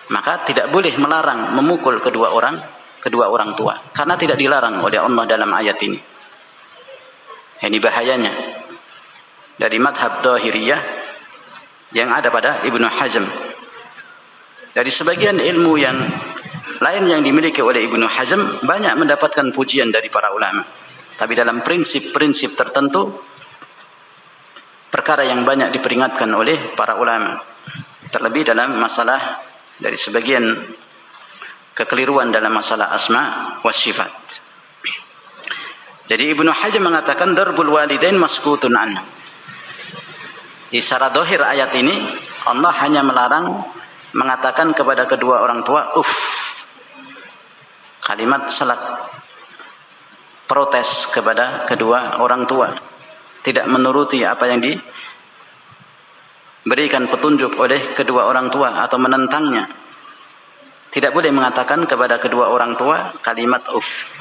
Maka tidak boleh melarang memukul kedua orang tua, karena tidak dilarang oleh Allah dalam ayat ini. Ini bahayanya dari madhab Dhahiriyah yang ada pada Ibnu Hazm. Dari sebagian ilmu yang lain yang dimiliki oleh Ibnu Hazm banyak mendapatkan pujian dari para ulama. Tapi dalam prinsip-prinsip tertentu, perkara yang banyak diperingatkan oleh para ulama. Terlebih dalam masalah dari sebagian kekeliruan dalam masalah asma wa sifat. Jadi Ibnu Hazm mengatakan darbul walidain maskutun anhu. Di secara zahir ayat ini Allah hanya melarang mengatakan kepada kedua orang tua uff. Kalimat selak protes kepada kedua orang tua, tidak menuruti apa yang diberikan petunjuk oleh kedua orang tua atau menentangnya. Tidak boleh mengatakan kepada kedua orang tua kalimat uff.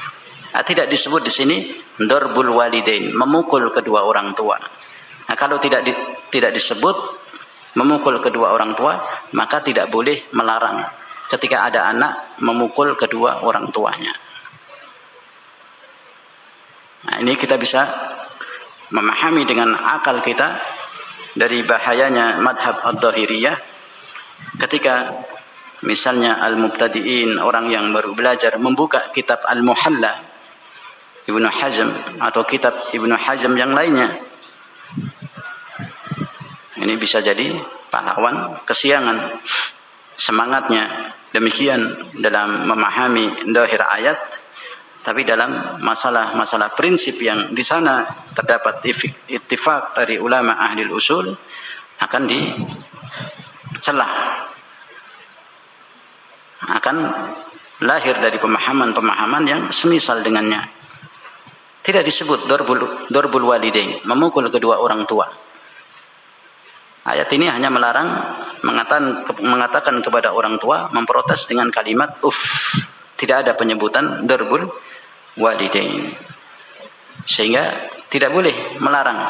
Tidak disebut di sini darbul walidain, memukul kedua orang tua. Nah, kalau tidak disebut memukul kedua orang tua, maka tidak boleh melarang ketika ada anak memukul kedua orang tuanya. Nah, ini kita bisa memahami dengan akal kita dari bahayanya madhab ad-dhahiriyah ketika misalnya al-mubtadi'in, orang yang baru belajar, membuka kitab al-muhalla Ibnu Hazm atau kitab Ibnu Hazm yang lainnya. Ini bisa jadi pahlawan kesiangan. Semangatnya demikian dalam memahami zahir ayat, tapi dalam masalah-masalah prinsip yang di sana terdapat ittifaq dari ulama ahli usul akan dicelah, akan lahir dari pemahaman-pemahaman yang semisal dengannya. Tidak disebut darbul walidain, memukul kedua orang tua. Ayat ini hanya melarang mengatakan kepada orang tua, memprotes dengan kalimat uff. Tidak ada penyebutan darbul walidain. Sehingga tidak boleh melarang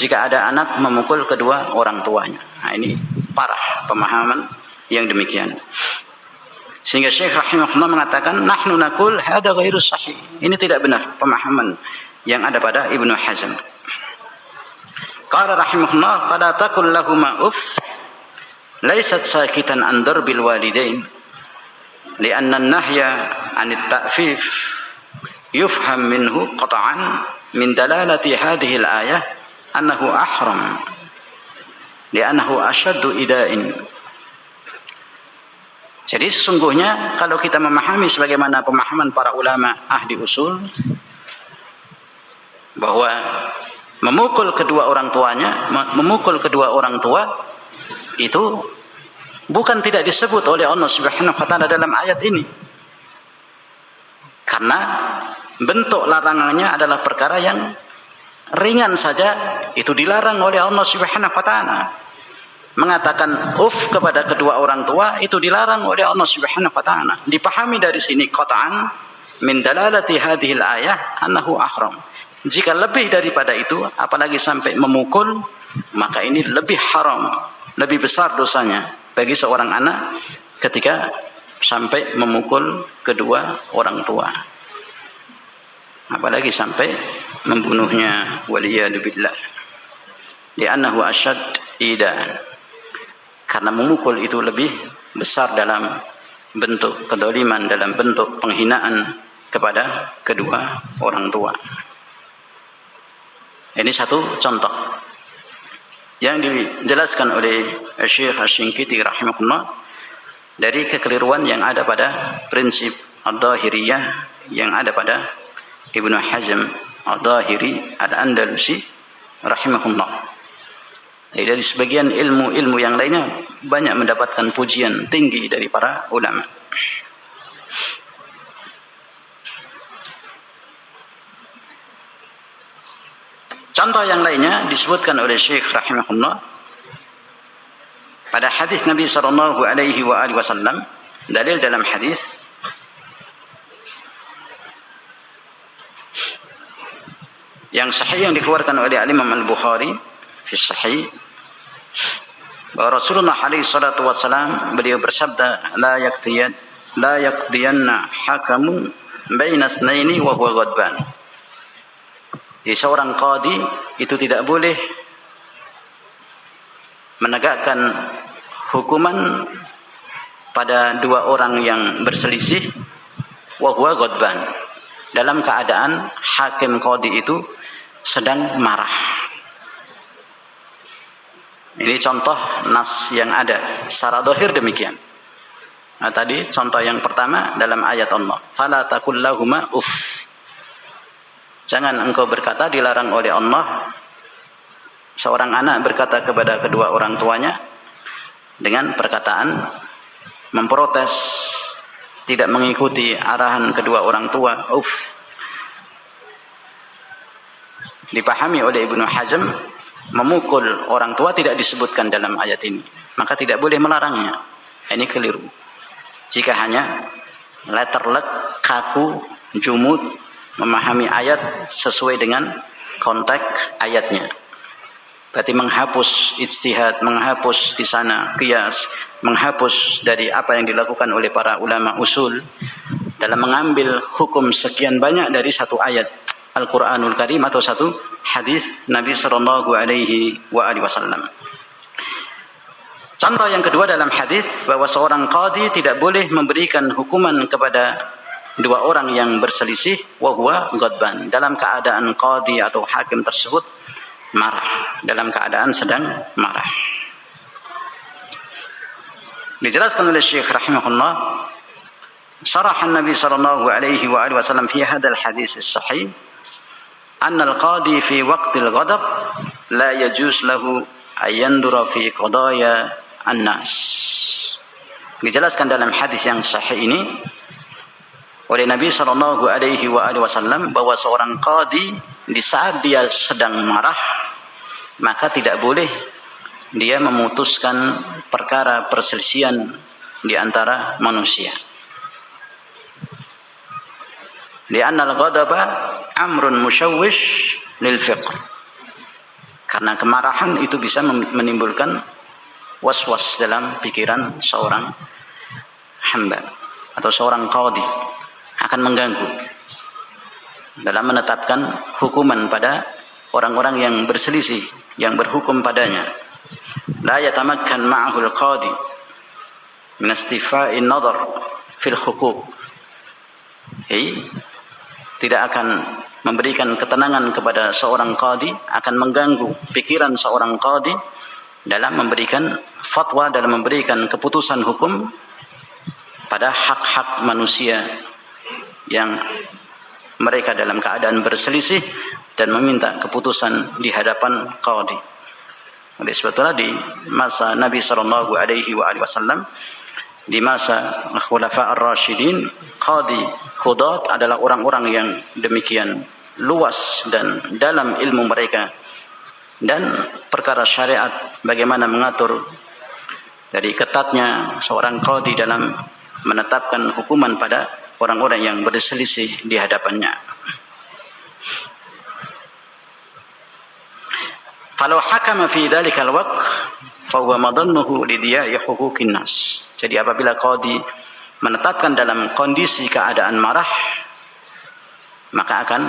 jika ada anak memukul kedua orang tuanya. Nah, ini parah pemahaman yang demikian. Sehingga Syekh rahimahullah mengatakan nahnu naqul hada ghairu sahih. Ini tidak benar pemahaman yang ada pada Ibnu Hazm. Qala rahimahullah fala taqul lahumā uff laysat sakitan an darbil walidain li'anna an-nahya 'an at-ta'fif yufham minhu qat'an min dalalati hadhihi al-ayah annahu ahram li'annahu ashaddu ida'in. Jadi sesungguhnya kalau kita memahami sebagaimana pemahaman para ulama ahli usul bahwa memukul kedua orang tua itu bukan tidak disebut oleh Allah Subhanahu wa taala dalam ayat ini. Karena bentuk larangannya adalah perkara yang ringan saja, itu dilarang oleh Allah Subhanahu wa taala. Mengatakan uff kepada kedua orang tua itu dilarang oleh Allah Subhanahu wa taala. Dipahami dari sini qat'an min dalalati hadhil ayah annahu ahram. Jika lebih daripada itu, apalagi sampai memukul, maka ini lebih haram, lebih besar dosanya bagi seorang anak ketika sampai memukul kedua orang tua. Apalagi sampai membunuhnya, waliyadu billah. Li'annahu asyad idan. Karena memukul itu lebih besar dalam bentuk kedoliman, dalam bentuk penghinaan kepada kedua orang tua. Ini satu contoh yang dijelaskan oleh Syekh Asy-Syinkiti rahimahullah dari kekeliruan yang ada pada prinsip ad-dhahiriyah yang ada pada Ibnu Hazm ad-Dhahiri al-Andalusi rahimahullah. Dari sebagian ilmu-ilmu yang lainnya banyak mendapatkan pujian tinggi dari para ulama. Contoh yang lainnya disebutkan oleh Syekh rahimahullah pada hadis Nabi sallallahu alaihi wasallam, dalil dalam hadis yang sahih yang dikeluarkan oleh Imam Al-Bukhari fi sahih bahwa Rasulullah alaihi salatu wasallam beliau bersabda la yaqdiyanna hakamu baina itsnaini wa huwa ghadban. Jadi seorang qadi itu tidak boleh menegakkan hukuman pada dua orang yang berselisih, wa huwa ghadban, dalam keadaan hakim qadhi itu sedang marah. Ini contoh nas yang ada secara zahir demikian. Nah, tadi contoh yang pertama dalam ayat Allah, fala taqul lahuma uff. Jangan engkau berkata, dilarang oleh Allah seorang anak berkata kepada kedua orang tuanya dengan perkataan memprotes, tidak mengikuti arahan kedua orang tua, uff. Dipahami oleh Ibnu Hazm, memukul orang tua tidak disebutkan dalam ayat ini, maka tidak boleh melarangnya. Ini keliru. Jika hanya letterlek, kaku, jumud, memahami ayat sesuai dengan konteks ayatnya, berarti menghapus ijtihad, menghapus di sana qiyas, menghapus dari apa yang dilakukan oleh para ulama usul dalam mengambil hukum sekian banyak dari satu ayat Al-Quranul Karim atau satu hadis Nabi sallallahu alaihi wasallam. Contoh yang kedua dalam hadis bahwa seorang qadhi tidak boleh memberikan hukuman kepada dua orang yang berselisih wa huwa ghadban, dalam keadaan qadhi atau hakim tersebut marah, dalam keadaan sedang marah. Dijelaskan oleh Syekh rahimahullah, syarah Nabi sallallahu alaihi wasallam fi hadzal hadis as-sahih anna al-qadhi fi waqtil ghadab la yajuz lahu ayandura fi qadaya an-nas. Dijelaskan dalam hadis yang sahih ini oleh Nabi sallallahu alaihi wasallam bahwa seorang qadhi di saat dia sedang marah maka tidak boleh dia memutuskan perkara perselisihan di antara manusia. Li'anna al-ghadaba amrun musyawwish lil fiqh. Karena kemarahan itu bisa menimbulkan was-was dalam pikiran seorang hamba atau seorang qadhi, akan mengganggu dalam menetapkan hukuman pada orang-orang yang berselisih, yang berhukum padanya. La yatamakkan ma'ahu al-qadhi min istifa'in nadar fil huquq. Tidak akan memberikan ketenangan kepada seorang qadhi, akan mengganggu pikiran seorang qadhi dalam memberikan fatwa, dalam memberikan keputusan hukum pada hak-hak manusia yang mereka dalam keadaan berselisih dan meminta keputusan di hadapan qadhi. Oleh sebab itulah di masa Nabi sallallahu alaihi wasallam, di masa Khulafa ar-Rasyidin, qadhi qudat adalah orang-orang yang demikian luas dan dalam ilmu mereka dan perkara syariat, bagaimana mengatur dari ketatnya seorang qadhi dalam menetapkan hukuman pada orang-orang yang berselisih di hadapannya. Falau hakama fi dzalikal waqt fa huwa madannuhu lidiya'i huquqin nas. Jadi apabila qadhi menetapkan dalam kondisi keadaan marah, maka akan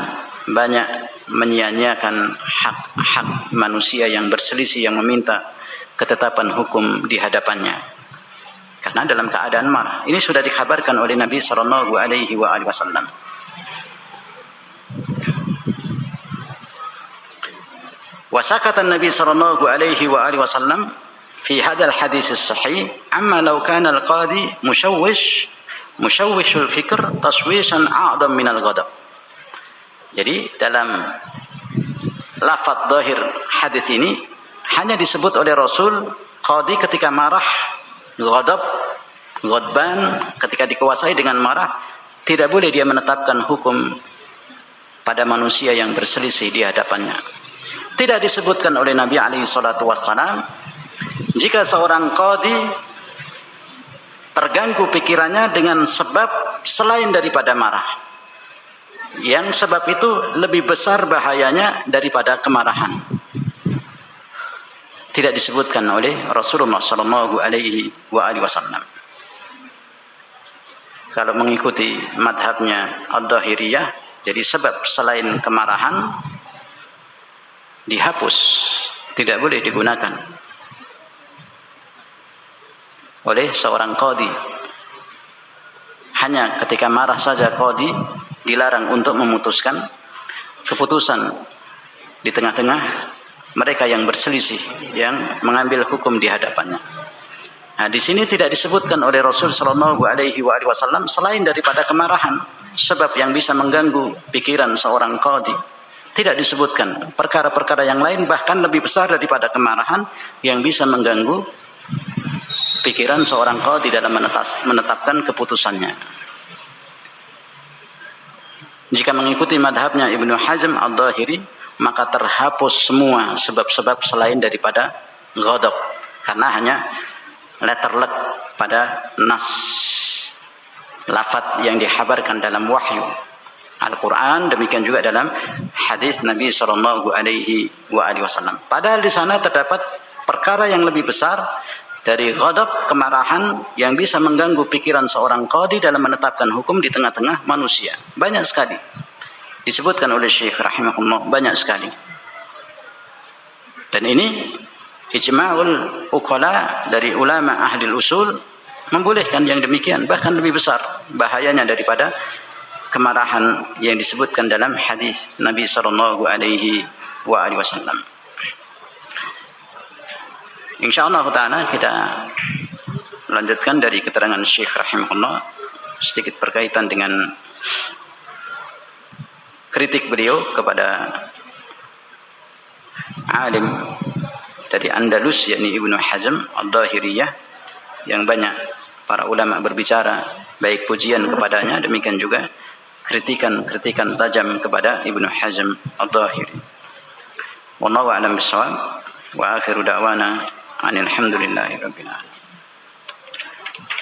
banyak menyia-nyiakan hak-hak manusia yang berselisih, yang meminta ketetapan hukum di hadapannya. Karena dalam keadaan marah. Ini sudah dikabarkan oleh Nabi sallallahu alaihi wasallam. Wa sakata Nabi sallallahu alaihi wasallam fi hadzal hadis as-sahih amma law kana al-qadhi mushawwishul fikr taswisan a'dam min al-ghadab. Jadi dalam lafaz zahir hadis ini hanya disebut oleh Rasul qadhi ketika marah, ghadban, ketika dikuasai dengan marah, tidak boleh dia menetapkan hukum pada manusia yang berselisih di hadapannya. Tidak disebutkan oleh Nabi alaihi salatu wassalam jika seorang qadhi terganggu pikirannya dengan sebab selain daripada marah, yang sebab itu lebih besar bahayanya daripada kemarahan. Tidak disebutkan oleh Rasulullah sallallahu alaihi wasallam. Kalau mengikuti madhabnya Ad-Dhahiriyah, jadi sebab selain kemarahan dihapus, tidak boleh digunakan. oleh seorang qadhi. Hanya ketika marah saja qadhi dilarang untuk memutuskan keputusan di tengah-tengah mereka yang berselisih, yang mengambil hukum di hadapannya. Nah, di sini tidak disebutkan oleh Rasul sallallahu alaihi wasallam selain daripada kemarahan, sebab yang bisa mengganggu pikiran seorang qadhi. Tidak disebutkan perkara-perkara yang lain bahkan lebih besar daripada kemarahan yang bisa mengganggu pikiran seorang qadhi dalam menetapkan keputusannya. Jika mengikuti madhabnya Ibnu Hazm Al-Dhahiri, maka terhapus semua sebab-sebab selain daripada ghadab, karena hanya letterlek pada nas, lafaz yang dihabarkan dalam wahyu Al-Quran, demikian juga dalam hadis Nabi sallallahu alaihi wasallam. Padahal di sana terdapat perkara yang lebih besar dari ghadab, kemarahan yang bisa mengganggu pikiran seorang qadhi dalam menetapkan hukum di tengah-tengah manusia. Banyak sekali disebutkan oleh Syekh rahimahullah, banyak sekali. Dan ini ijma'ul uqala dari ulama ahli usul membolehkan yang demikian, bahkan lebih besar bahayanya daripada kemarahan yang disebutkan dalam hadis Nabi sallallahu alaihi wasallam. Insyaallah taala kita lanjutkan dari keterangan Syekh rahimahullah sedikit berkaitan dengan kritik beliau kepada alim dari Andalus, yakni Ibnu Hazm Al-Dhahiriyah, yang banyak para ulama berbicara baik pujian kepadanya, demikian juga kritikan tajam kepada Ibnu Hazm Al-Dhahiri. Wallahu a'lam bishawab, wa akhiru da'wana alhamdulillahi rabbil alamin.